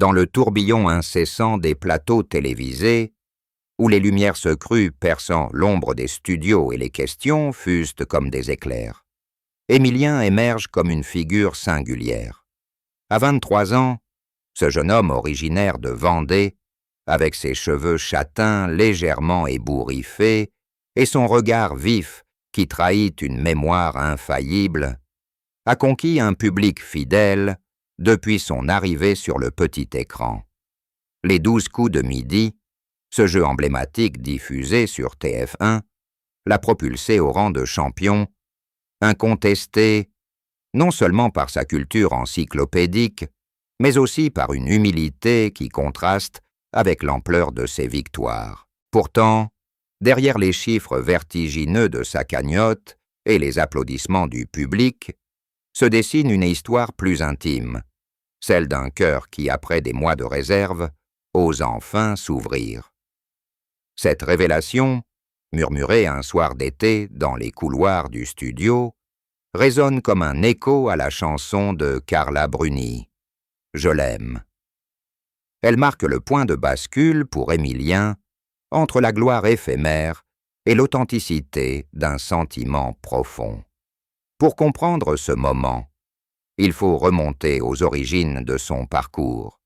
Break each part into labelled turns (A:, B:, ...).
A: dans le tourbillon incessant des plateaux télévisés, où les lumières se crues perçant l'ombre des studios et les questions fusent comme des éclairs. Émilien émerge comme une figure singulière. À 23 ans, ce jeune homme originaire de Vendée, avec ses cheveux châtains légèrement ébouriffés et son regard vif qui trahit une mémoire infaillible, a conquis un public fidèle depuis son arrivée sur le petit écran. Les 12 coups de midi, ce jeu emblématique diffusé sur TF1, l'a propulsé au rang de champion, incontesté non seulement par sa culture encyclopédique, mais aussi par une humilité qui contraste avec l'ampleur de ses victoires. Pourtant, derrière les chiffres vertigineux de sa cagnotte et les applaudissements du public, se dessine une histoire plus intime, celle d'un cœur qui, après des mois de réserve, ose enfin s'ouvrir. Cette révélation, murmurée un soir d'été dans les couloirs du studio, résonne comme un écho à la chanson de Carla Bruni, « Je l'aime ». Elle marque le point de bascule pour Émilien entre la gloire éphémère et l'authenticité d'un sentiment profond. Pour comprendre ce moment, il faut remonter aux origines de son parcours,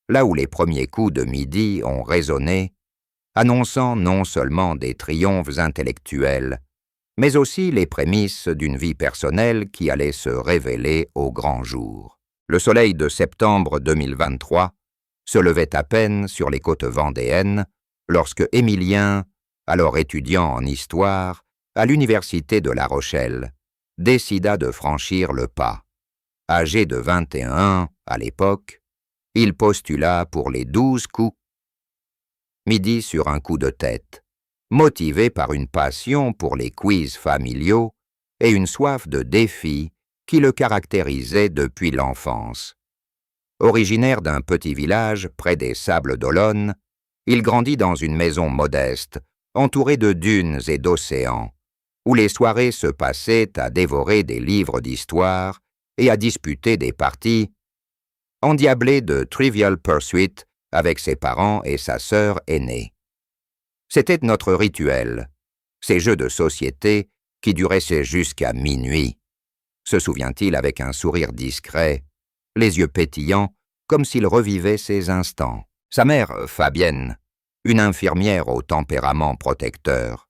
A: là où les premiers coups de midi ont résonné, annonçant non seulement des triomphes intellectuels, mais aussi les prémices d'une vie personnelle qui allait se révéler au grand jour. Le soleil de septembre 2023 se levait à peine sur les côtes vendéennes lorsque Émilien, alors étudiant en histoire à l'université de La Rochelle, décida de franchir le pas. Âgé de 21 ans à l'époque, il postula pour les 12 coups. Midi sur un coup de tête, motivé par une passion pour les quiz familiaux et une soif de défi qui le caractérisait depuis l'enfance. Originaire d'un petit village près des Sables d'Olonne, il grandit dans une maison modeste, entourée de dunes et d'océans, où les soirées se passaient à dévorer des livres d'histoire et à disputer des parties, endiablé de Trivial Pursuit avec ses parents et sa sœur aînée. C'était notre rituel, ces jeux de société qui duraient jusqu'à minuit, se souvient-il avec un sourire discret, les yeux pétillants, comme s'il revivait ces instants. Sa mère, Fabienne, une infirmière au tempérament protecteur,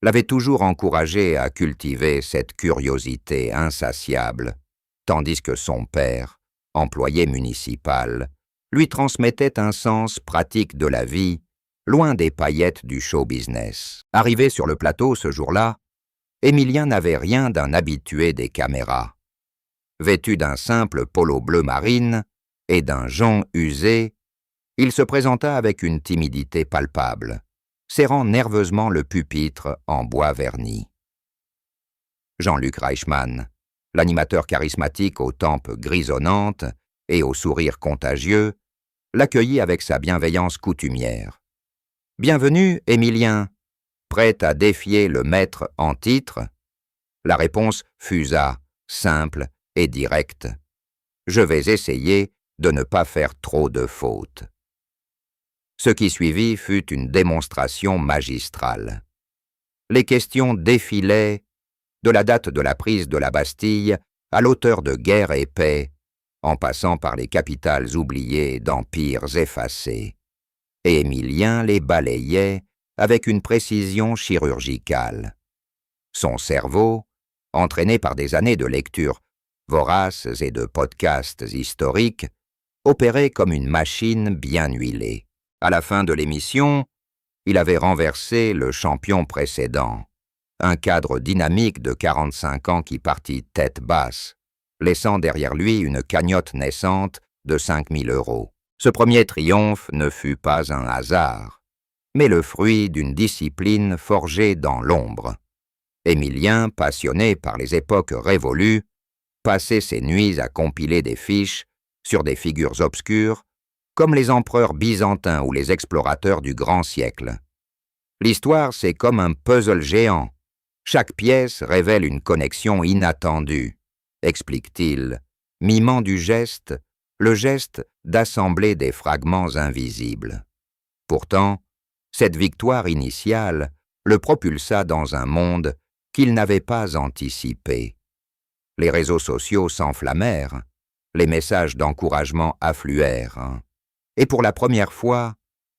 A: l'avait toujours encouragé à cultiver cette curiosité insatiable, tandis que son père, employé municipal, lui transmettait un sens pratique de la vie, loin des paillettes du show business. Arrivé sur le plateau ce jour-là, Émilien n'avait rien d'un habitué des caméras. Vêtu d'un simple polo bleu marine et d'un jonc usé, il se présenta avec une timidité palpable, serrant nerveusement le pupitre en bois verni. Jean-Luc Reichmann, l'animateur charismatique aux tempes grisonnantes et au sourire contagieux, l'accueillit avec sa bienveillance coutumière. « Bienvenue, Émilien, prêt à défier le maître en titre ?» La réponse fusa, simple et directe. « Je vais essayer de ne pas faire trop de fautes. » Ce qui suivit fut une démonstration magistrale. Les questions défilaient de la date de la prise de la Bastille à l'auteur de Guerre et Paix, en passant par les capitales oubliées d'empires effacés. Et Émilien les balayait avec une précision chirurgicale. Son cerveau, entraîné par des années de lecture voraces et de podcasts historiques, opérait comme une machine bien huilée. À la fin de l'émission, il avait renversé le champion précédent, un cadre dynamique de 45 ans qui partit tête basse, laissant derrière lui une cagnotte naissante de 5 000 €. Ce premier triomphe ne fut pas un hasard, mais le fruit d'une discipline forgée dans l'ombre. Émilien, passionné par les époques révolues, passait ses nuits à compiler des fiches sur des figures obscures, comme les empereurs byzantins ou les explorateurs du grand siècle. L'histoire, c'est comme un puzzle géant. Chaque pièce révèle une connexion inattendue, explique-t-il, mimant du geste le geste d'assembler des fragments invisibles. Pourtant, cette victoire initiale le propulsa dans un monde qu'il n'avait pas anticipé. Les réseaux sociaux s'enflammèrent, les messages d'encouragement affluèrent, et pour la première fois,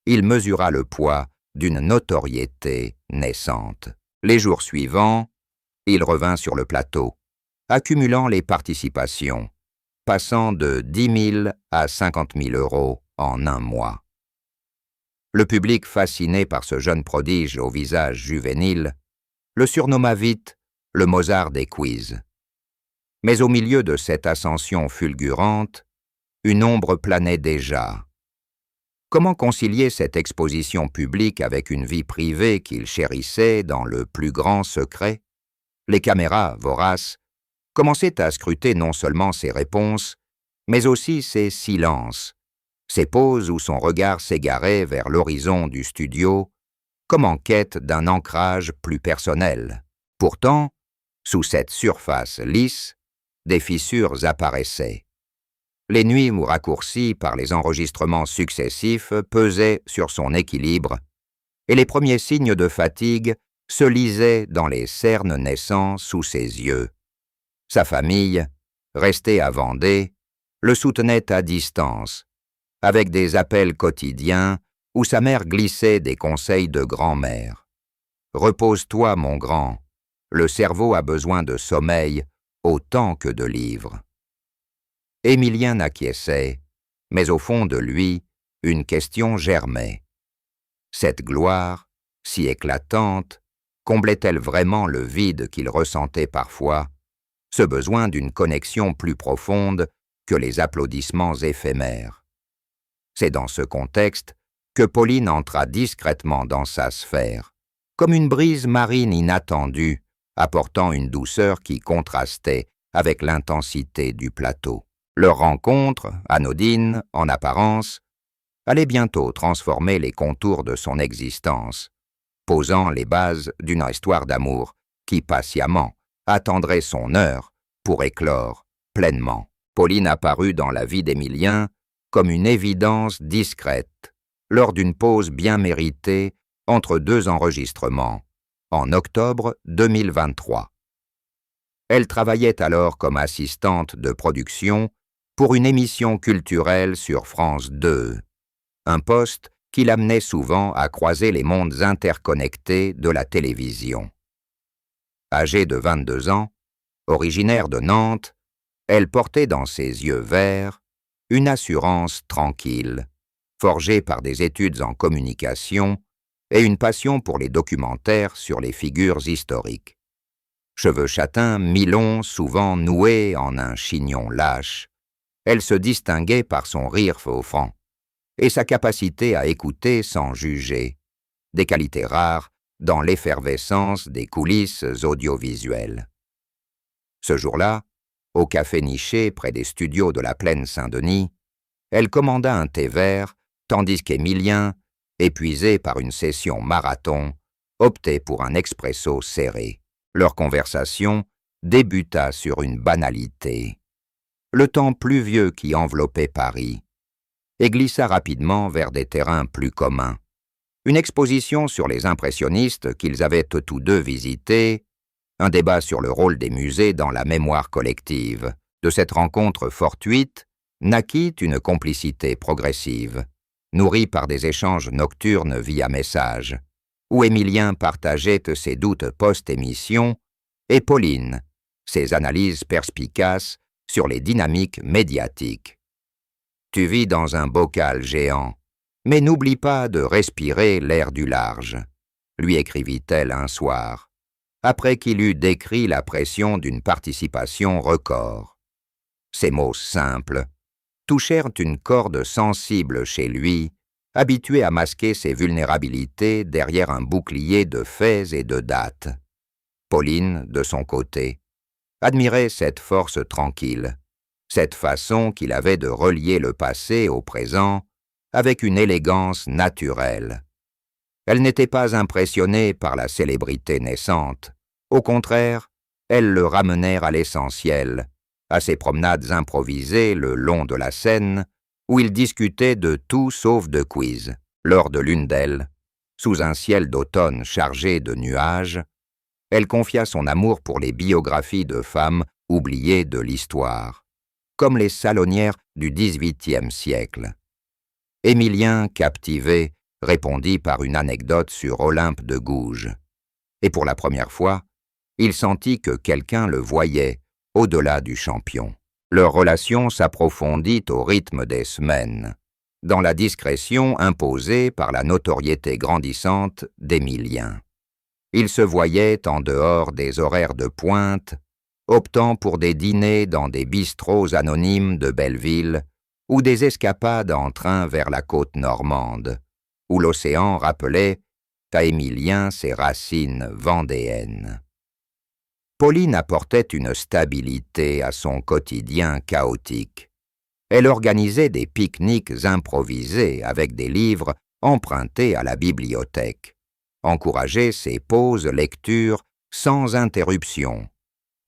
A: il mesura le poids d'une notoriété naissante. Les jours suivants, il revint sur le plateau, accumulant les participations, passant de 10 000 à 50 000 € en un mois. Le public, fasciné par ce jeune prodige au visage juvénile, le surnomma vite le Mozart des quiz. Mais au milieu de cette ascension fulgurante, une ombre planait déjà. Comment concilier cette exposition publique avec une vie privée qu'il chérissait dans le plus grand secret? Les caméras, voraces, commençaient à scruter non seulement ses réponses, mais aussi ses silences, ces pauses où son regard s'égarait vers l'horizon du studio, comme en quête d'un ancrage plus personnel. Pourtant, sous cette surface lisse, des fissures apparaissaient. Les nuits raccourcies par les enregistrements successifs pesaient sur son équilibre, et les premiers signes de fatigue se lisaient dans les cernes naissants sous ses yeux. Sa famille, restée à Vendée, le soutenait à distance, avec des appels quotidiens où sa mère glissait des conseils de grand-mère. « Repose-toi, mon grand, le cerveau a besoin de sommeil autant que de livres. » Émilien acquiesçait, mais au fond de lui, une question germait. Cette gloire, si éclatante, comblait-elle vraiment le vide qu'il ressentait parfois, ce besoin d'une connexion plus profonde que les applaudissements éphémères? C'est dans ce contexte que Pauline entra discrètement dans sa sphère, comme une brise marine inattendue, apportant une douceur qui contrastait avec l'intensité du plateau. Leur rencontre, anodine en apparence, allait bientôt transformer les contours de son existence, posant les bases d'une histoire d'amour qui patiemment attendrait son heure pour éclore pleinement. Pauline apparut dans la vie d'Émilien comme une évidence discrète, lors d'une pause bien méritée entre deux enregistrements, en octobre 2023. Elle travaillait alors comme assistante de production pour une émission culturelle sur France 2, un poste qui l'amenait souvent à croiser les mondes interconnectés de la télévision. Âgée de 22 ans, originaire de Nantes, elle portait dans ses yeux verts une assurance tranquille, forgée par des études en communication et une passion pour les documentaires sur les figures historiques. Cheveux châtains, mi-longs, souvent noués en un chignon lâche, elle se distinguait par son rire offrant et sa capacité à écouter sans juger, des qualités rares dans l'effervescence des coulisses audiovisuelles. Ce jour-là, au café niché près des studios de la Plaine Saint-Denis, elle commanda un thé vert, tandis qu'Émilien, épuisé par une session marathon, optait pour un expresso serré. Leur conversation débuta sur une banalité, le temps pluvieux qui enveloppait Paris, et glissa rapidement vers des terrains plus communs. Une exposition sur les impressionnistes qu'ils avaient tous deux visités, un débat sur le rôle des musées dans la mémoire collective. De cette rencontre fortuite naquit une complicité progressive, nourrie par des échanges nocturnes via messages, où Émilien partageait ses doutes post-émission et Pauline, ses analyses perspicaces sur les dynamiques médiatiques. « Tu vis dans un bocal géant, mais n'oublie pas de respirer l'air du large », lui écrivit-elle un soir, après qu'il eut décrit la pression d'une participation record. Ces mots simples touchèrent une corde sensible chez lui, habitué à masquer ses vulnérabilités derrière un bouclier de faits et de dates. Pauline, de son côté, admirait cette force tranquille, cette façon qu'il avait de relier le passé au présent avec une élégance naturelle. Elle n'était pas impressionnée par la célébrité naissante. Au contraire, elle le ramenait à l'essentiel, à ses promenades improvisées le long de la Seine, où ils discutaient de tout sauf de quiz. Lors de l'une d'elles, sous un ciel d'automne chargé de nuages, elle confia son amour pour les biographies de femmes oubliées de l'histoire, comme les salonnières du XVIIIe siècle. Émilien, captivé, répondit par une anecdote sur Olympe de Gouges. Et pour la première fois, il sentit que quelqu'un le voyait au-delà du champion. Leur relation s'approfondit au rythme des semaines, dans la discrétion imposée par la notoriété grandissante d'Émilien. Ils se voyaient en dehors des horaires de pointe, optant pour des dîners dans des bistrots anonymes de Belleville ou des escapades en train vers la côte normande, où l'océan rappelait à Émilien ses racines vendéennes. Pauline apportait une stabilité à son quotidien chaotique. Elle organisait des pique-niques improvisés avec des livres empruntés à la bibliothèque, encourageait ses pauses lecture sans interruption,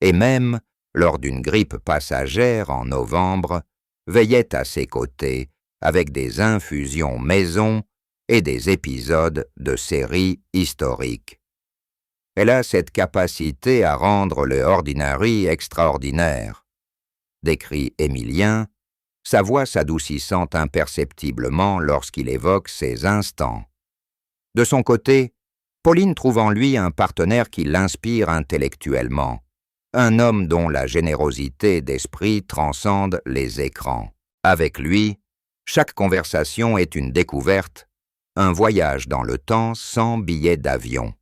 A: et même, lors d'une grippe passagère en novembre, veillait à ses côtés avec des infusions maison et des épisodes de séries historiques. Elle a cette capacité à rendre le ordinary extraordinaire, décrit Émilien, sa voix s'adoucissant imperceptiblement lorsqu'il évoque ces instants. De son côté, Pauline trouve en lui un partenaire qui l'inspire intellectuellement, un homme dont la générosité d'esprit transcende les écrans. Avec lui, chaque conversation est une découverte, un voyage dans le temps sans billet d'avion,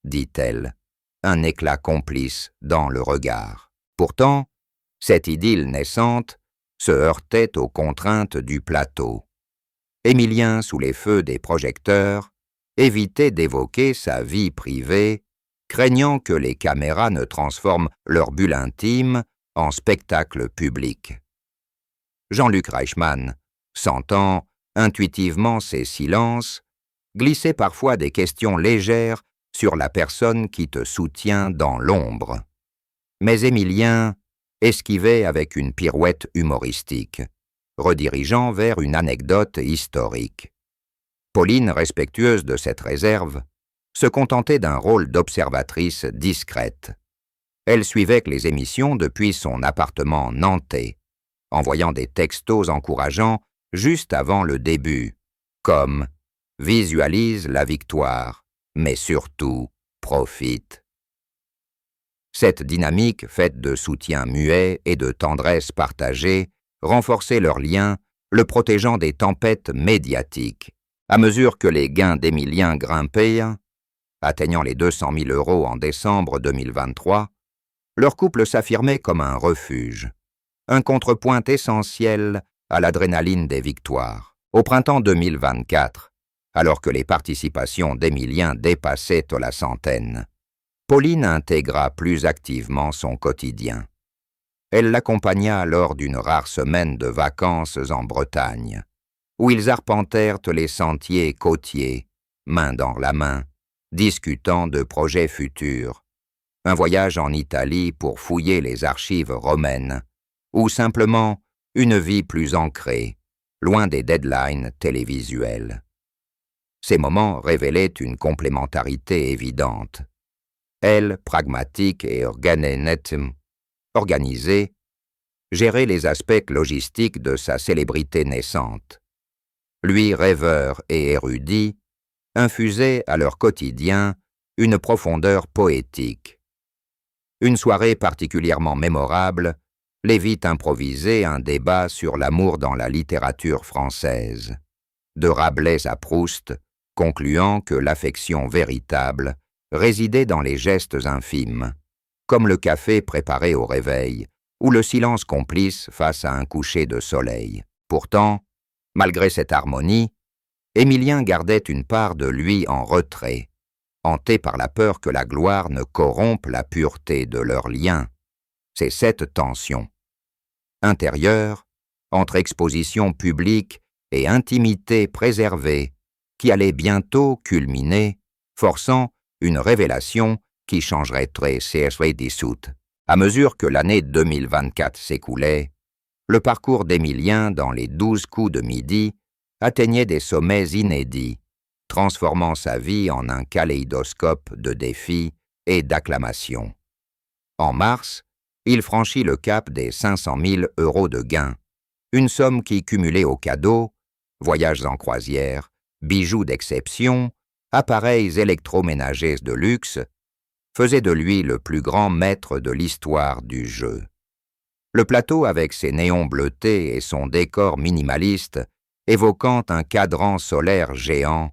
A: dit-elle, un éclat complice dans le regard. Pourtant, cette idylle naissante se heurtait aux contraintes du plateau. Émilien, sous les feux des projecteurs, évitait d'évoquer sa vie privée, craignant que les caméras ne transforment leur bulle intime en spectacle public. Jean-Luc Reichmann, sentant intuitivement ces silences, glissait parfois des questions légères sur la personne qui te soutient dans l'ombre. Mais Émilien esquivait avec une pirouette humoristique, redirigeant vers une anecdote historique. Pauline, respectueuse de cette réserve, se contentait d'un rôle d'observatrice discrète. Elle suivait les émissions depuis son appartement nantais, envoyant des textos encourageants juste avant le début, comme « Visualise la victoire, mais surtout, profite ». Cette dynamique, faite de soutien muet et de tendresse partagée, renforçait leur lien, le protégeant des tempêtes médiatiques. À mesure que les gains d'Émilien grimpaient, atteignant les 200 000 € en décembre 2023, leur couple s'affirmait comme un refuge, un contrepoint essentiel à l'adrénaline des victoires. Au printemps 2024, alors que les participations d'Émilien dépassaient la centaine, Pauline intégra plus activement son quotidien. Elle l'accompagna lors d'une rare semaine de vacances en Bretagne, où ils arpentèrent les sentiers côtiers, main dans la main, discutant de projets futurs, un voyage en Italie pour fouiller les archives romaines, ou simplement une vie plus ancrée, loin des deadlines télévisuels. Ces moments révélaient une complémentarité évidente. Elle, pragmatique et organisée, gérait les aspects logistiques de sa célébrité naissante. Lui, rêveur et érudit, infusait à leur quotidien une profondeur poétique. Une soirée particulièrement mémorable les vit improviser un débat sur l'amour dans la littérature française, de Rabelais à Proust, concluant que l'affection véritable résidait dans les gestes infimes, comme le café préparé au réveil, ou le silence complice face à un coucher de soleil. Pourtant, malgré cette harmonie, Émilien gardait une part de lui en retrait, hanté par la peur que la gloire ne corrompe la pureté de leur lien. C'est cette tension intérieure, entre exposition publique et intimité préservée, qui allait bientôt culminer, forçant une révélation qui changerait très serré dissoute. À mesure que l'année 2024 s'écoulait, le parcours d'Émilien dans les 12 coups de midi atteignait des sommets inédits, transformant sa vie en un kaléidoscope de défis et d'acclamations. En mars, il franchit le cap des 500 000 € de gains, une somme qui, cumulée aux cadeaux, voyages en croisière, bijoux d'exception, appareils électroménagers de luxe, faisait de lui le plus grand maître de l'histoire du jeu. Le plateau, avec ses néons bleutés et son décor minimaliste, évoquant un cadran solaire géant,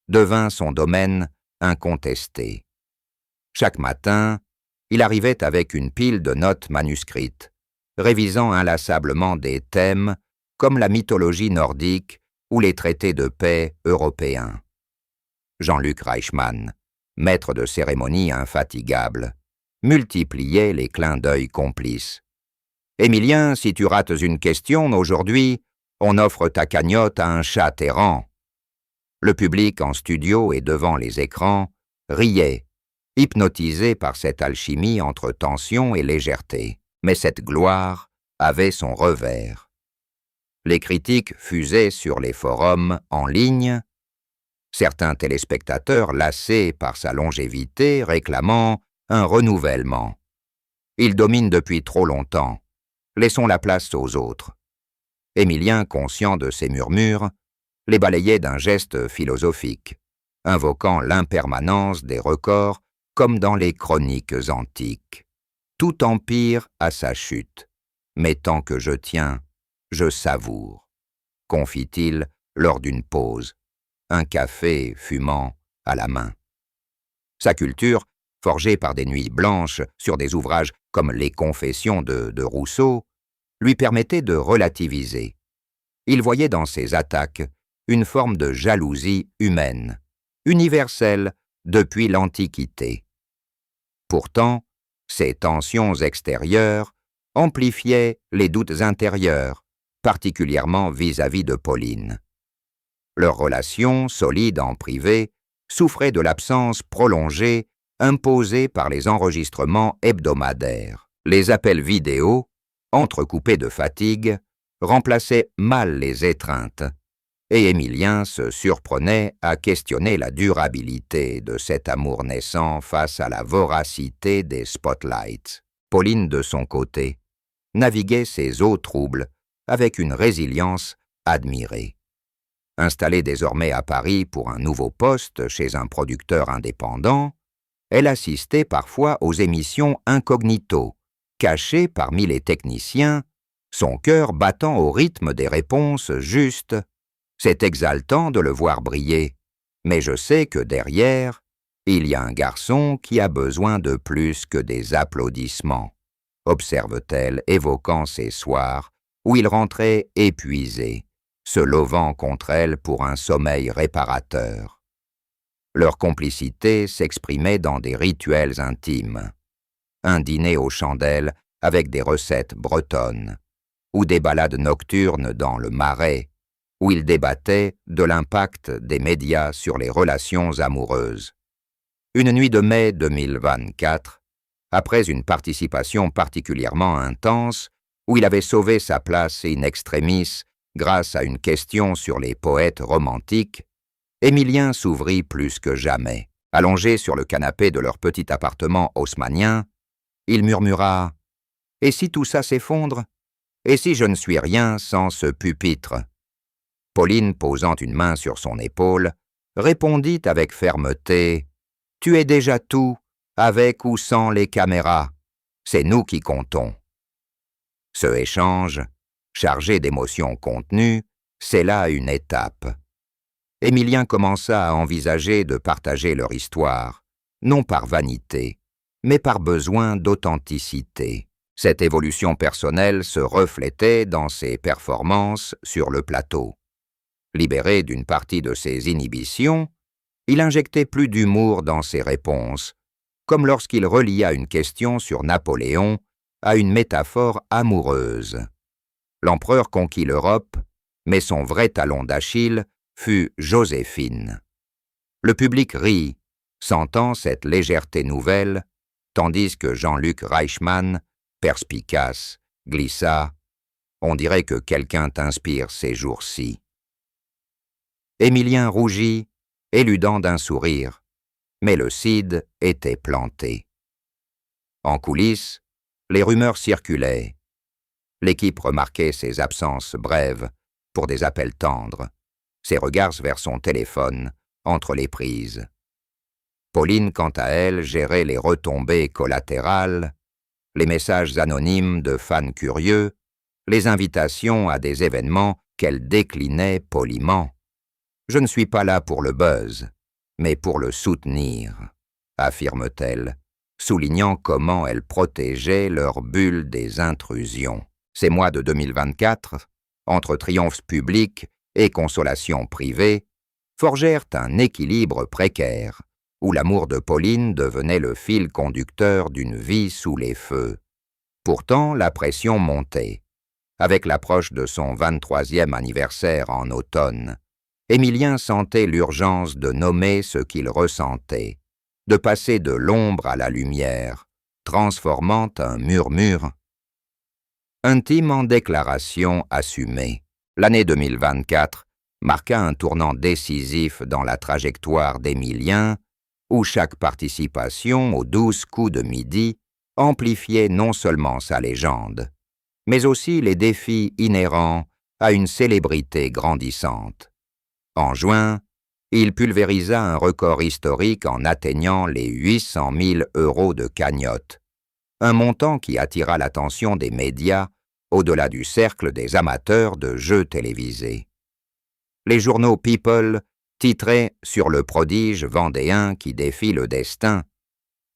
A: devint son domaine incontesté. Chaque matin, il arrivait avec une pile de notes manuscrites, révisant inlassablement des thèmes comme la mythologie nordique ou les traités de paix européens. Jean-Luc Reichmann, maître de cérémonie infatigable, multipliait les clins d'œil complices. « Émilien, si tu rates une question aujourd'hui, on offre ta cagnotte à un chat errant. » Le public en studio et devant les écrans riait, hypnotisé par cette alchimie entre tension et légèreté. Mais cette gloire avait son revers. Les critiques fusaient sur les forums en ligne, certains téléspectateurs, lassés par sa longévité, réclamant un renouvellement. Il domine depuis trop longtemps. Laissons la place aux autres. Émilien, conscient de ces murmures, les balayait d'un geste philosophique, invoquant l'impermanence des records comme dans les chroniques antiques. Tout empire a sa chute, mais tant que je tiens, je savoure, confie-t-il lors d'une pause, un café fumant à la main. Sa culture, forgée par des nuits blanches sur des ouvrages comme Les Confessions de Rousseau, lui permettait de relativiser. Il voyait dans ses attaques une forme de jalousie humaine, universelle depuis l'Antiquité. Pourtant, ces tensions extérieures amplifiaient les doutes intérieurs, particulièrement vis-à-vis de Pauline. Leur relation, solide en privé, souffrait de l'absence prolongée imposée par les enregistrements hebdomadaires. Les appels vidéo, entrecoupés de fatigue, remplaçaient mal les étreintes, et Émilien se surprenait à questionner la durabilité de cet amour naissant face à la voracité des spotlights. Pauline, de son côté, naviguait ses eaux troubles avec une résilience admirée. Installée désormais à Paris pour un nouveau poste chez un producteur indépendant, elle assistait parfois aux émissions incognito, cachée parmi les techniciens, son cœur battant au rythme des réponses justes. C'est exaltant de le voir briller, mais je sais que derrière, il y a un garçon qui a besoin de plus que des applaudissements, observe-t-elle, évoquant ces soirs où il rentrait épuisé, se levant contre elle pour un sommeil réparateur. Leur complicité s'exprimait dans des rituels intimes. Un dîner aux chandelles avec des recettes bretonnes, ou des balades nocturnes dans le Marais, où ils débattaient de l'impact des médias sur les relations amoureuses. Une nuit de mai 2024, après une participation particulièrement intense, où il avait sauvé sa place in extremis grâce à une question sur les poètes romantiques, Émilien s'ouvrit plus que jamais. Allongé sur le canapé de leur petit appartement haussmannien, il murmura « Et si tout ça s'effondre? Et si je ne suis rien sans ce pupitre ?» Pauline, posant une main sur son épaule, répondit avec fermeté « Tu es déjà tout, avec ou sans les caméras. C'est nous qui comptons. » Ce échange, chargé d'émotions contenues, scella une étape. Émilien commença à envisager de partager leur histoire, non par vanité, mais par besoin d'authenticité. Cette évolution personnelle se reflétait dans ses performances sur le plateau. Libéré d'une partie de ses inhibitions, il injectait plus d'humour dans ses réponses, comme lorsqu'il relia une question sur Napoléon à une métaphore amoureuse. L'empereur conquit l'Europe, mais son vrai talon d'Achille fut Joséphine. Le public rit, sentant cette légèreté nouvelle, tandis que Jean-Luc Reichmann, perspicace, glissa « On dirait que quelqu'un t'inspire ces jours-ci ». Émilien rougit, éludant d'un sourire, mais le CID était planté. En coulisses, les rumeurs circulaient. L'équipe remarquait ses absences brèves pour des appels tendres, ses regards vers son téléphone entre les prises. Pauline, quant à elle, gérait les retombées collatérales, les messages anonymes de fans curieux, les invitations à des événements qu'elle déclinait poliment. « Je ne suis pas là pour le buzz, mais pour le soutenir », affirme-t-elle, soulignant comment elle protégeait leur bulle des intrusions. Ces mois de 2024, entre triomphes publics et consolations privées, forgèrent un équilibre précaire, où l'amour de Pauline devenait le fil conducteur d'une vie sous les feux. Pourtant, la pression montait. Avec l'approche de son 23e anniversaire en automne, Émilien sentait l'urgence de nommer ce qu'il ressentait, de passer de l'ombre à la lumière, transformant un murmure. Intime en déclaration assumée, l'année 2024 marqua un tournant décisif dans la trajectoire d'Émilien, où chaque participation aux 12 coups de midi amplifiait non seulement sa légende, mais aussi les défis inhérents à une célébrité grandissante. En juin, il pulvérisa un record historique en atteignant les 800 000 € de cagnotte, un montant qui attira l'attention des médias au-delà du cercle des amateurs de jeux télévisés. Les journaux People titraient sur le prodige vendéen qui défie le destin,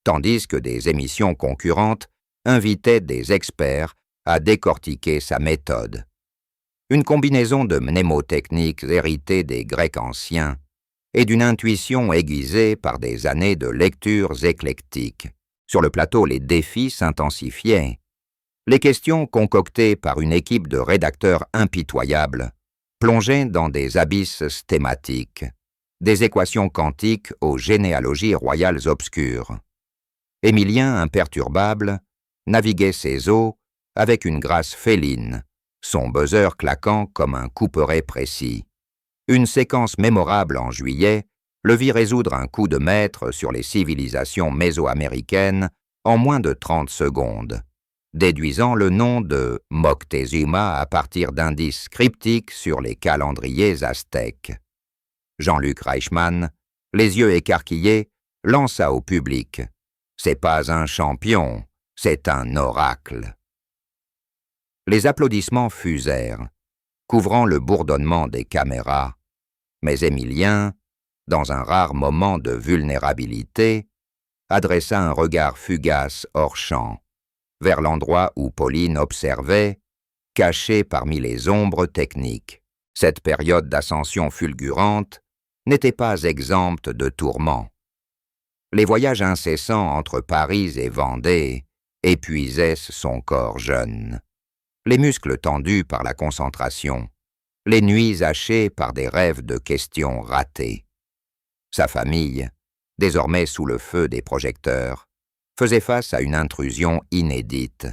A: tandis que des émissions concurrentes invitaient des experts à décortiquer sa méthode. Une combinaison de mnémotechniques héritées des Grecs anciens et d'une intuition aiguisée par des années de lectures éclectiques. Sur le plateau, les défis s'intensifiaient. Les questions concoctées par une équipe de rédacteurs impitoyables plongeaient dans des abysses stématiques, des équations quantiques aux généalogies royales obscures. Émilien, imperturbable, naviguait ses eaux avec une grâce féline, son buzzer claquant comme un couperet précis. Une séquence mémorable en juillet le vit résoudre un coup de maître sur les civilisations mésoaméricaines en moins de 30 secondes, déduisant le nom de Moctezuma à partir d'indices cryptiques sur les calendriers aztèques. Jean-Luc Reichmann, les yeux écarquillés, lança au public « C'est pas un champion, c'est un oracle ». Les applaudissements fusèrent, couvrant le bourdonnement des caméras, mais Émilien, dans un rare moment de vulnérabilité, adressa un regard fugace hors champ, vers l'endroit où Pauline observait, cachée parmi les ombres techniques. Cette période d'ascension fulgurante n'était pas exempte de tourments. Les voyages incessants entre Paris et Vendée épuisaient son corps jeune. Les muscles tendus par la concentration, les nuits hachées par des rêves de questions ratées. Sa famille, désormais sous le feu des projecteurs, faisait face à une intrusion inédite.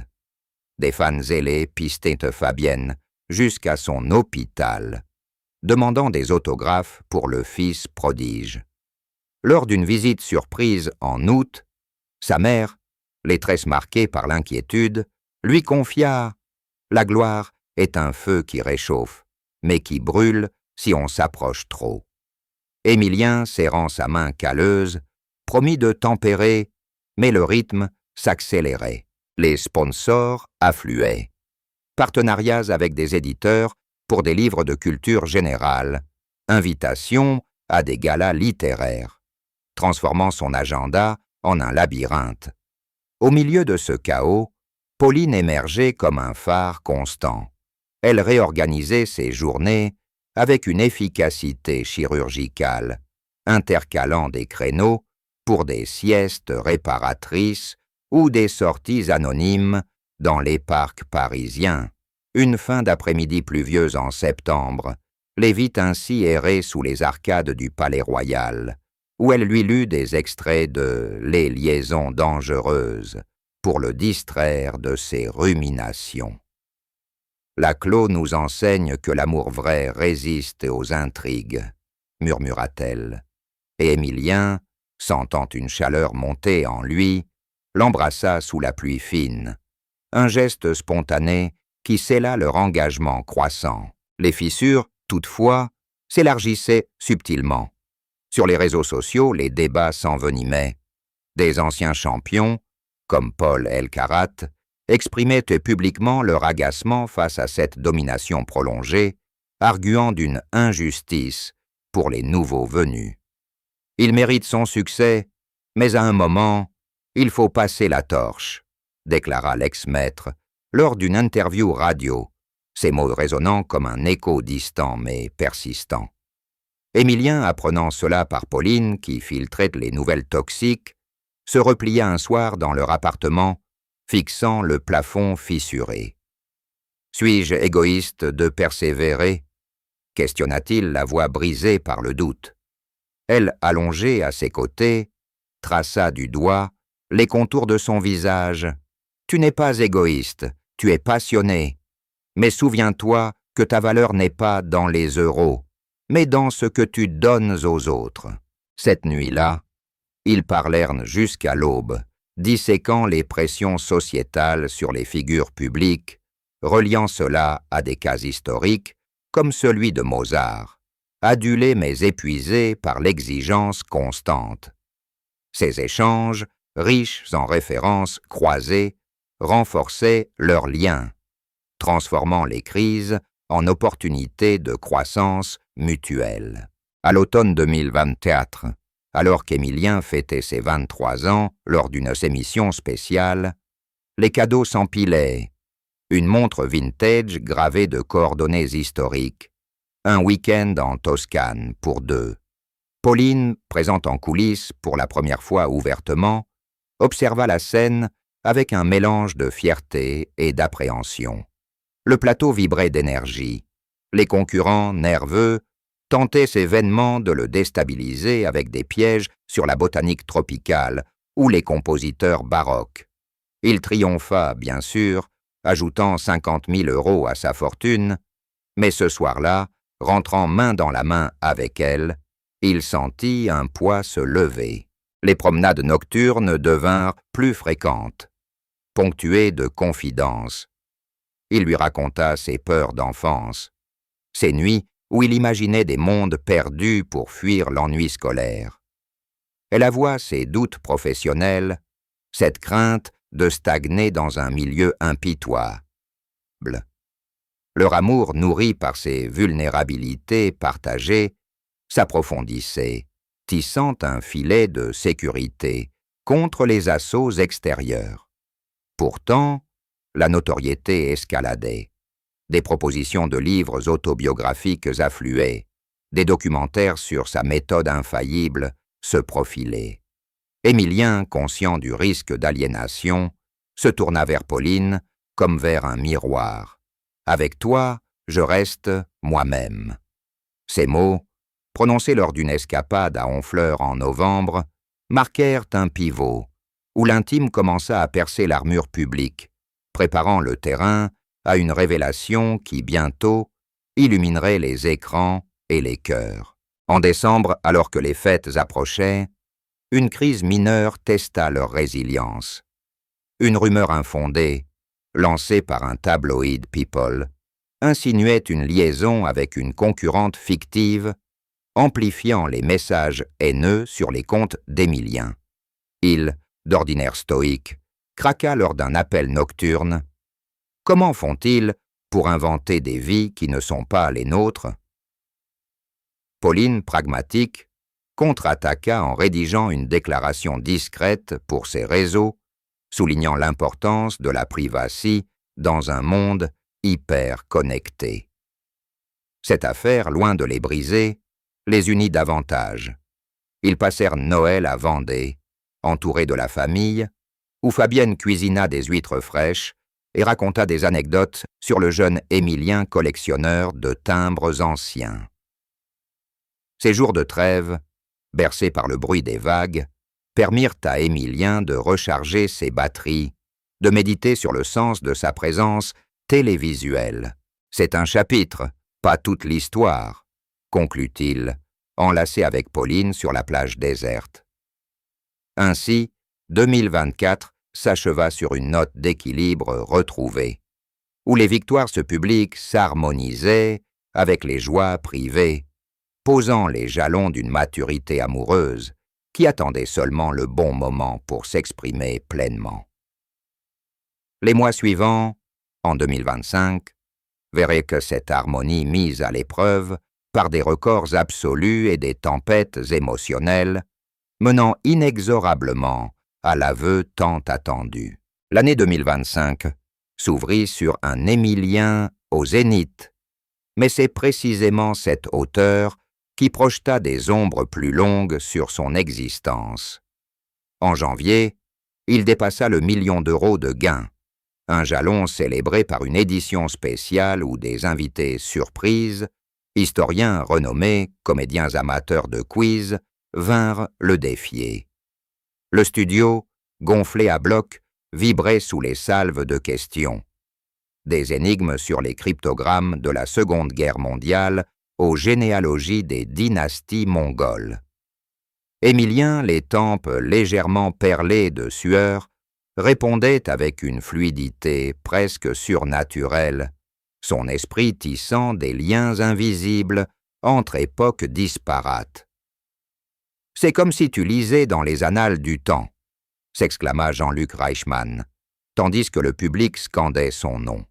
A: Des fans zélés pistaient Fabienne jusqu'à son hôpital, demandant des autographes pour le fils prodige. Lors d'une visite surprise en août, sa mère, les tresses marquées par l'inquiétude, lui confia « La gloire est un feu qui réchauffe, mais qui brûle si on s'approche trop ». Émilien, serrant sa main calleuse, promit de tempérer, mais le rythme s'accélérait. Les sponsors affluaient. Partenariats avec des éditeurs pour des livres de culture générale, invitations à des galas littéraires, transformant son agenda en un labyrinthe. Au milieu de ce chaos, Pauline émergeait comme un phare constant. Elle réorganisait ses journées avec une efficacité chirurgicale, intercalant des créneaux pour des siestes réparatrices ou des sorties anonymes dans les parcs parisiens. Une fin d'après-midi pluvieuse en septembre les vit ainsi errer sous les arcades du Palais Royal, où elle lui lut des extraits de Les liaisons dangereuses pour le distraire de ses ruminations. Laclos nous enseigne que l'amour vrai résiste aux intrigues, murmura-t-elle, et Émilien, sentant une chaleur monter en lui, l'embrassa sous la pluie fine, un geste spontané qui scella leur engagement croissant. Les fissures, toutefois, s'élargissaient subtilement. Sur les réseaux sociaux, les débats s'envenimaient. Des anciens champions, comme Paul Elkarat, exprimaient publiquement leur agacement face à cette domination prolongée, arguant d'une injustice pour les nouveaux venus. Il mérite son succès, mais à un moment, il faut passer la torche, déclara l'ex-maître lors d'une interview radio, ces mots résonnant comme un écho distant mais persistant. Émilien, apprenant cela par Pauline, qui filtrait les nouvelles toxiques, se replia un soir dans leur appartement, fixant le plafond fissuré. « Suis-je égoïste de persévérer ?» questionna-t-il, la voix brisée par le doute. Elle, allongée à ses côtés, traça du doigt les contours de son visage. « Tu n'es pas égoïste, tu es passionné. Mais souviens-toi que ta valeur n'est pas dans les euros, mais dans ce que tu donnes aux autres. » Cette nuit-là, ils parlèrent jusqu'à l'aube, disséquant les pressions sociétales sur les figures publiques, reliant cela à des cas historiques, comme celui de Mozart, adulé mais épuisé par l'exigence constante. Ces échanges, riches en références croisées, renforçaient leurs liens, transformant les crises en opportunités de croissance mutuelle. À l'automne 2024, alors qu'Émilien fêtait ses 23 ans lors d'une émission spéciale, les cadeaux s'empilaient. Une montre vintage gravée de coordonnées historiques, un week-end en Toscane pour deux. Pauline, présente en coulisses pour la première fois ouvertement, observa la scène avec un mélange de fierté et d'appréhension. Le plateau vibrait d'énergie. Les concurrents, nerveux, tentaient vainement de le déstabiliser avec des pièges sur la botanique tropicale ou les compositeurs baroques. Il triompha, bien sûr, ajoutant 50 000 € à sa fortune, mais ce soir-là, rentrant main dans la main avec elle, il sentit un poids se lever. Les promenades nocturnes devinrent plus fréquentes, ponctuées de confidences. Il lui raconta ses peurs d'enfance, ces nuits où il imaginait des mondes perdus pour fuir l'ennui scolaire. Elle avoua ses doutes professionnels, cette crainte de stagner dans un milieu impitoyable. Leur amour, nourri par ces vulnérabilités partagées, s'approfondissait, tissant un filet de sécurité contre les assauts extérieurs. Pourtant, la notoriété escaladait. Des propositions de livres autobiographiques affluaient, des documentaires sur sa méthode infaillible se profilaient. Émilien, conscient du risque d'aliénation, se tourna vers Pauline comme vers un miroir. « Avec toi, je reste moi-même. » Ces mots, prononcés lors d'une escapade à Honfleur en novembre, marquèrent un pivot, où l'intime commença à percer l'armure publique, préparant le terrain à une révélation qui, bientôt, illuminerait les écrans et les cœurs. En décembre, alors que les fêtes approchaient, une crise mineure testa leur résilience. Une rumeur infondée, lancée par un tabloïd People, insinuait une liaison avec une concurrente fictive, amplifiant les messages haineux sur les comptes d'Émilien. Il, d'ordinaire stoïque, craqua lors d'un appel nocturne. Comment font-ils pour inventer des vies qui ne sont pas les nôtres? Pauline, pragmatique, contre-attaqua en rédigeant une déclaration discrète pour ses réseaux, soulignant l'importance de la privacy dans un monde hyper connecté. Cette affaire, loin de les briser, les unit davantage. Ils passèrent Noël à Vendée, entourés de la famille, où Fabienne cuisina des huîtres fraîches et raconta des anecdotes sur le jeune Émilien collectionneur de timbres anciens. Ces jours de trêve bercés par le bruit des vagues, permirent à Émilien de recharger ses batteries, de méditer sur le sens de sa présence télévisuelle. C'est un chapitre, pas toute l'histoire, conclut-il, enlacé avec Pauline sur la plage déserte. Ainsi, 2024 s'acheva sur une note d'équilibre retrouvée, où les victoires publiques s'harmonisaient avec les joies privées, posant les jalons d'une maturité amoureuse qui attendait seulement le bon moment pour s'exprimer pleinement. Les mois suivants, en 2025, verraient que cette harmonie mise à l'épreuve par des records absolus et des tempêtes émotionnelles, menant inexorablement à l'aveu tant attendu. L'année 2025 s'ouvrit sur un Émilien au zénith, mais c'est précisément cette hauteur qui projeta des ombres plus longues sur son existence. En janvier, il dépassa le 1 million d'euros de gains, un jalon célébré par une édition spéciale où des invités surprises, historiens renommés, comédiens amateurs de quiz, vinrent le défier. Le studio, gonflé à bloc, vibrait sous les salves de questions. Des énigmes sur les cryptogrammes de la Seconde Guerre mondiale aux généalogies des dynasties mongoles. Émilien, les tempes légèrement perlées de sueur, répondait avec une fluidité presque surnaturelle, son esprit tissant des liens invisibles entre époques disparates. « C'est comme si tu lisais dans les annales du temps », s'exclama Jean-Luc Reichmann, tandis que le public scandait son nom.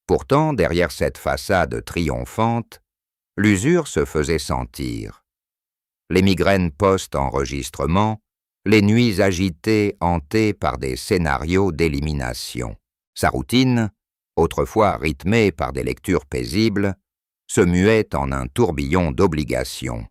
A: Pourtant, derrière cette façade triomphante, l'usure se faisait sentir. Les migraines post-enregistrement, les nuits agitées hantées par des scénarios d'élimination. Sa routine, autrefois rythmée par des lectures paisibles, se muait en un tourbillon d'obligations.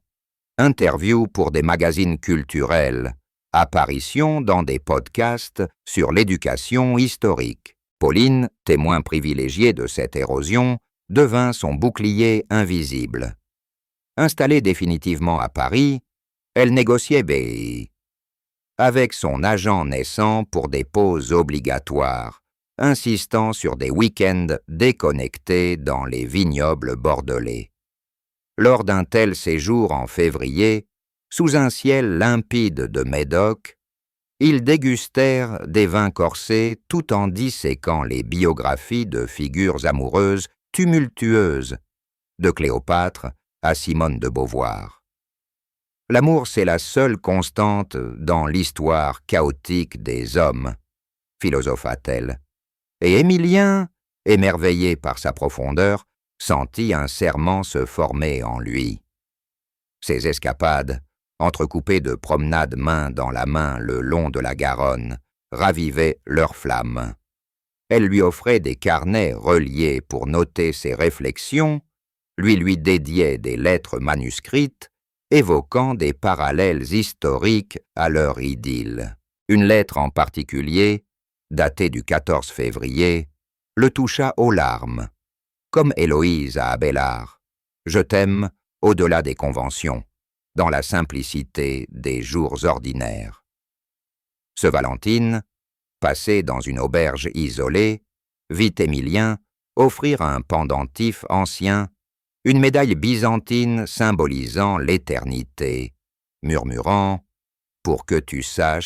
A: Interviews pour des magazines culturels, apparitions dans des podcasts sur l'éducation historique. Pauline, témoin privilégié de cette érosion, devint son bouclier invisible. Installée définitivement à Paris, elle négociait avec son agent naissant pour des pauses obligatoires, insistant sur des week-ends déconnectés dans les vignobles bordelais. Lors d'un tel séjour en février, sous un ciel limpide de Médoc, ils dégustèrent des vins corsés tout en disséquant les biographies de figures amoureuses tumultueuses, de Cléopâtre à Simone de Beauvoir. L'amour, c'est la seule constante dans l'histoire chaotique des hommes, philosopha-t-elle, et Émilien, émerveillé par sa profondeur, sentit un serment se former en lui. Ses escapades, entrecoupées de promenades main dans la main le long de la Garonne, ravivaient leur flamme. Elle lui offrait des carnets reliés pour noter ses réflexions, lui dédiait des lettres manuscrites, évoquant des parallèles historiques à leur idylle. Une lettre en particulier, datée du 14 février, le toucha aux larmes, comme Héloïse à Abélard. « Je t'aime au-delà des conventions, dans la simplicité des jours ordinaires. » Ce Valentine, passé dans une auberge isolée, vit Émilien offrir un pendentif ancien, une médaille byzantine symbolisant l'éternité, murmurant « Pour que tu saches